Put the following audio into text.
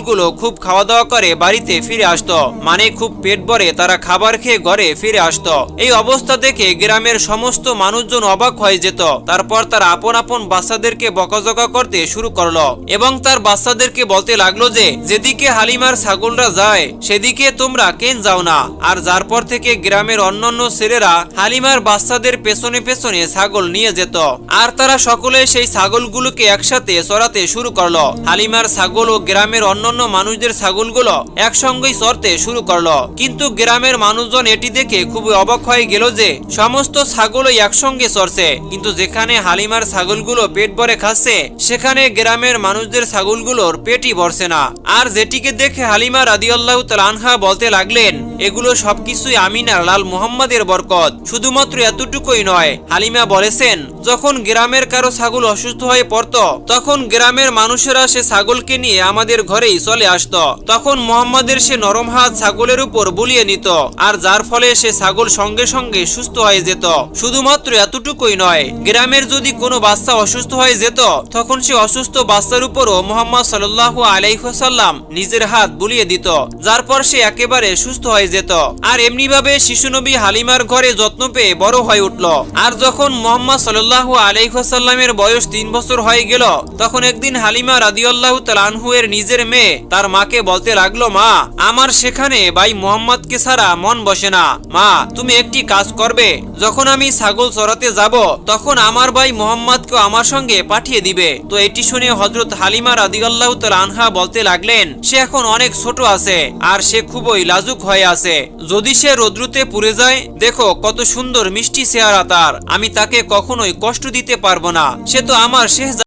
গুলো খুব খাওয়া দাওয়া করে বাড়িতে ফিরে আসতো, মানে খুব পেট ভরে তারা খাবার খেয়ে ঘরে ফিরে আসতো। এই অবস্থা দেখে গ্রামের সমস্ত মানুষজন অবাক হয়ে যেত। তারপর তার আপন আপন বাচ্চাদেরকে বকাঝকা করতে শুরু করলো এবং তার বাচ্চাদেরকে বলতে লাগলো যে যেদিকে হালিমার ছাগলরা যায় সেদিকে তোমরা কেন যাও না। আর যার পর থেকে গ্রামের অন্যান্য ছেলেরা হালিমার বাচ্চাদের পেছনে পেছনে ছাগল নিয়ে যেত আর তারা সকলে সেই ছাগলগুলোকে একসাথে চড়াতে শুরু করলো। হালিমার ছাগল ও গ্রামের অন্যান্য মানুষদের ছাগলগুলো একসঙ্গেই চড়তে শুরু করলো, কিন্তু গ্রামের মানুষজন এটি দেখে খুবই অবাক হয়ে গেল যে সমস্ত ছাগলই একসঙ্গে চড়ছে, কিন্তু যেখানে হালিমার ছাগলগুলো পেট ভরে খাচ্ছে সেখানে গ্রামের মানুষদের ছাগলগুলোর পেটই ভরছে না। আর যেটিকে দেখে হালিমা রাদিয়াল্লাহু তাআলা আনহা বলতে লাগলেন, এগুলো সবকিছুই আমিনার লাল মুহাম্মাদের বরকত। শুধুমাত্র এতটুকুই নয়, হালিমা বলেছেন যখন গ্রামের কারো ছাগল অসুস্থ হয়ে পড়তো তখন গ্রামের মানুষেরা সে ছাগলকে নিয়ে আমাদের ঘরেই চলে আসতো। তখন মুহাম্মাদের সে নরম হাত ছাগলের উপর বুলিয়ে নিত আর যার ফলে সে ছাগল সঙ্গে সঙ্গে সুস্থ হয়ে যেত। শুধুমাত্র এতটুকুই নয়, গ্রামের যদি কোনো বাচ্চা অসুস্থ হয়ে যেত তখন সে অসুস্থ বাচ্চার উপরও মুহাম্মদ সাল্লাল্লাহু আলাইহি ওয়াসাল্লাম নিজের হাত বুলিয়ে দিত, যার পর সে একেবারে সুস্থ হয়ে যেত। আর এমনিভাবে শিশু নবী হালিমার ঘরে যত্ন পেয়ে বড় হয়ে উঠল। আর যখন মুহাম্মদ সাল্লাল্লাহু আলাইহি ওয়াসাল্লামের বয়স 3 বছর হয়ে গেল তখন একদিন হালিমা রাদিয়াল্লাহু তাআলা আনহু এর নিজের মেয়ে তার মাকে বলতে লাগলো, মা, আমার সেখানে ভাই মুহাম্মদকে ছাড়া মন বসে না। মা, তুমি একটি কাজ করবে, যখন আমি ছাগল চড়াতে যাব তখন আমার ভাই মুহাম্মদকে আমার সঙ্গে পাঠিয়ে দিবে। তো এটি শুনে হযরত হালিমা রাদিয়াল্লাহু তাআলা আনহা বলতে লাগলেন, সে এখন অনেক ছোট আছে আর সে খুবই লাজুক হয়ে আছে, যদি সে রৌদ্রতে পুড়ে যায়, দেখো কত সুন্দর মিষ্টি চেহারা তার, আমি তাকে কখনোই কষ্ট দিতে পারবো না, সে তো আমার শেহজাদা।